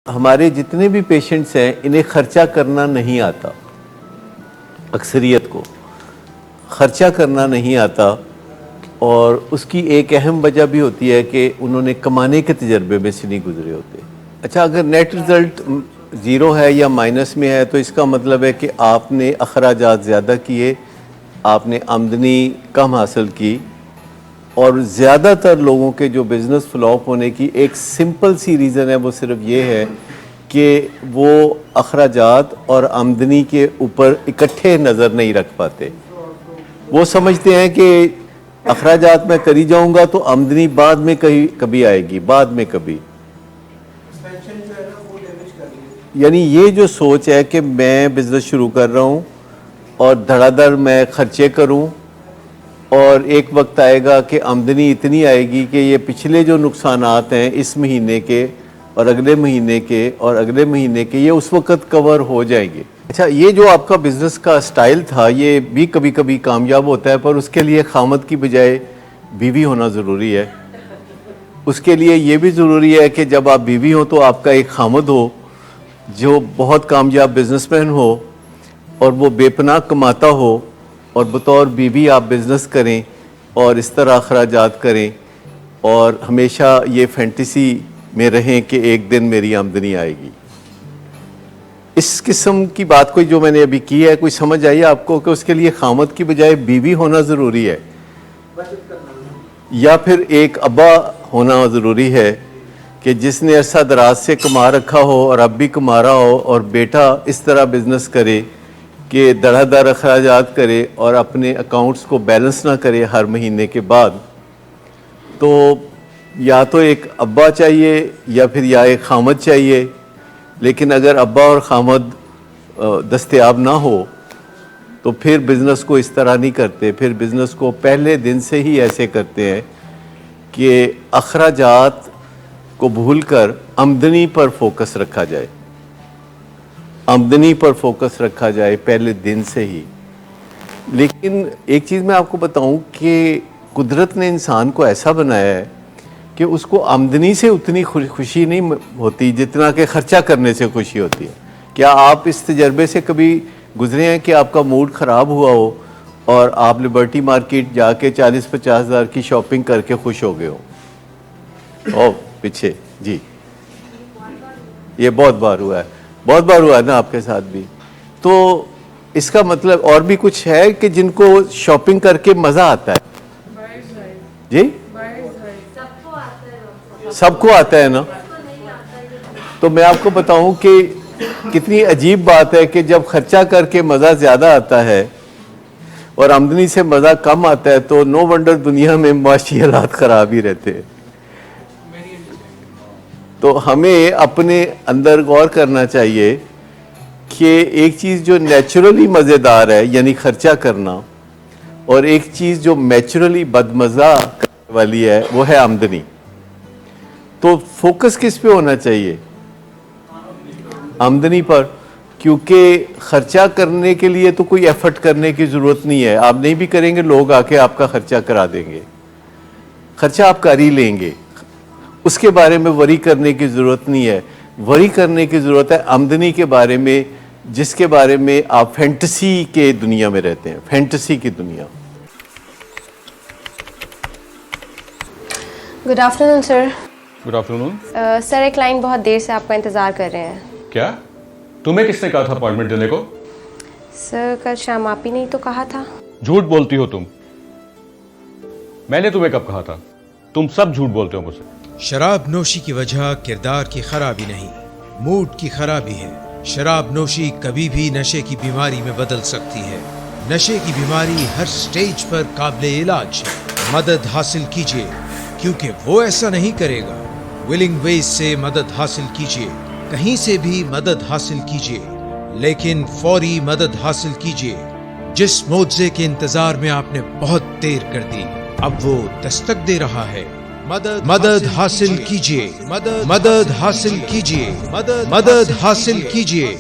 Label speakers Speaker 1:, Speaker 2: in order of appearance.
Speaker 1: ہمارے جتنے بھی پیشنٹس ہیں انہیں خرچہ کرنا نہیں آتا، اکثریت کو خرچہ کرنا نہیں آتا، اور اس کی ایک اہم وجہ بھی ہوتی ہے کہ انہوں نے کمانے کے تجربے میں سے نہیں گزرے ہوتے۔ اچھا، اگر نیٹ رزلٹ زیرو ہے یا مائنس میں ہے تو اس کا مطلب ہے کہ آپ نے اخراجات زیادہ کیے، آپ نے آمدنی کم حاصل کی، اور زیادہ تر لوگوں کے جو بزنس فلاپ ہونے کی ایک سمپل سی ریزن ہے، وہ صرف یہ ہے کہ وہ اخراجات اور آمدنی کے اوپر اکٹھے نظر نہیں رکھ پاتے۔ وہ سمجھتے ہیں کہ اخراجات میں کری جاؤں گا تو آمدنی بعد میں کبھی آئے گی، بعد میں کبھی، یعنی یہ جو سوچ ہے کہ میں بزنس شروع کر رہا ہوں اور دھڑا دھڑ میں خرچے کروں، اور ایک وقت آئے گا کہ آمدنی اتنی آئے گی کہ یہ پچھلے جو نقصانات ہیں اس مہینے کے اور اگلے مہینے کے اور اگلے مہینے کے، یہ اس وقت کور ہو جائیں گے۔ اچھا، یہ جو آپ کا بزنس کا سٹائل تھا یہ بھی کبھی کبھی کامیاب ہوتا ہے، پر اس کے لیے خامد کی بجائے بیوی ہونا ضروری ہے۔ اس کے لیے یہ بھی ضروری ہے کہ جب آپ بیوی ہو تو آپ کا ایک خامد ہو جو بہت کامیاب بزنس مین ہو اور وہ بے پناہ کماتا ہو، اور بطور بیوی آپ بزنس کریں اور اس طرح اخراجات کریں اور ہمیشہ یہ فینٹیسی میں رہیں کہ ایک دن میری آمدنی آئے گی۔ اس قسم کی بات کوئی جو میں نے ابھی کی ہے، کوئی سمجھ آئی آپ کو کہ اس کے لیے خامد کی بجائے بیوی ہونا ضروری ہے، یا پھر ایک ابا ہونا ضروری ہے کہ جس نے عرصہ دراز سے کما رکھا ہو اور اب بھی کما رہا ہو، اور بیٹا اس طرح بزنس کرے کہ دھڑا دھڑ اخراجات کرے اور اپنے اکاؤنٹس کو بیلنس نہ کرے ہر مہینے کے بعد۔ تو یا تو ایک ابا چاہیے یا پھر یا ایک خامد چاہیے، لیکن اگر ابا اور خامد دستیاب نہ ہو تو پھر بزنس کو اس طرح نہیں کرتے، پھر بزنس کو پہلے دن سے ہی ایسے کرتے ہیں کہ اخراجات کو بھول کر آمدنی پر فوکس رکھا جائے، آمدنی پر فوکس رکھا جائے پہلے دن سے ہی۔ لیکن ایک چیز میں آپ کو بتاؤں کہ قدرت نے انسان کو ایسا بنایا ہے کہ اس کو آمدنی سے اتنی خوشی نہیں ہوتی جتنا کہ خرچہ کرنے سے خوشی ہوتی ہے۔ کیا آپ اس تجربے سے کبھی گزرے ہیں کہ آپ کا موڈ خراب ہوا ہو اور آپ لبرٹی مارکیٹ جا کے 40-50 ہزار کی شاپنگ کر کے خوش ہو گئے ہو؟ پیچھے جی، یہ بہت بار ہوا ہے، بہت بار ہوا ہے نا آپ کے ساتھ بھی۔ تو اس کا مطلب اور بھی کچھ ہے کہ جن کو شاپنگ کر کے مزہ آتا ہے؟ جی، سب کو آتا ہے نا۔ تو میں آپ کو بتاؤں کہ کتنی عجیب بات ہے کہ جب خرچہ کر کے مزہ زیادہ آتا ہے اور آمدنی سے مزہ کم آتا ہے تو نو ونڈر دنیا میں معاشی حالات خراب ہی رہتے ہیں۔ تو ہمیں اپنے اندر غور کرنا چاہیے کہ ایک چیز جو نیچرلی مزیدار ہے یعنی خرچہ کرنا، اور ایک چیز جو نیچرلی بدمزہ کرنے والی ہے وہ ہے آمدنی۔ تو فوکس کس پہ ہونا چاہیے؟ آمدنی پر، کیونکہ خرچہ کرنے کے لیے تو کوئی ایفرٹ کرنے کی ضرورت نہیں ہے، آپ نہیں بھی کریں گے لوگ آ کے آپ کا خرچہ کرا دیں گے، خرچہ آپ کر ہی لیں گے، اس کے بارے میں وری کرنے کی ضرورت نہیں ہے۔ وری کرنے کی ضرورت ہے آمدنی کے بارے میں، جس کے بارے میں آپ فینٹسی کے دنیا میں رہتے ہیں، فینٹسی کی دنیا۔
Speaker 2: گڈ آفٹر نون سر۔
Speaker 3: گڈ آفٹر نون
Speaker 2: سر، ایک کلائنٹ بہت دیر سے آپ کا انتظار کر رہے ہیں۔
Speaker 3: کیا تمہیں کس نے کہا تھا اپائنٹمنٹ دینے کو؟
Speaker 2: سر، کل شام آپ ہی نہیں تو کہا تھا۔
Speaker 3: جھوٹ بولتی ہو تم۔ میں نے تمہیں کب کہا تھا؟ تم سب جھوٹ بولتے ہو مجھ سے۔
Speaker 4: شراب نوشی کی وجہ کردار کی خرابی نہیں، موڈ کی خرابی ہے۔ شراب نوشی کبھی بھی نشے کی بیماری میں بدل سکتی ہے۔ نشے کی بیماری ہر سٹیج پر قابل علاج ہے۔ مدد حاصل کیجیے، کیونکہ وہ ایسا نہیں کرے گا۔ ولنگ ویز سے مدد حاصل کیجیے، کہیں سے بھی مدد حاصل کیجیے، لیکن فوری مدد حاصل کیجیے۔ جس معجزے کے انتظار میں آپ نے بہت دیر کر دی، اب وہ دستک دے رہا ہے۔ مدد حاصل کیجیے، مدد حاصل کیجیے، مدد حاصل کیجیے۔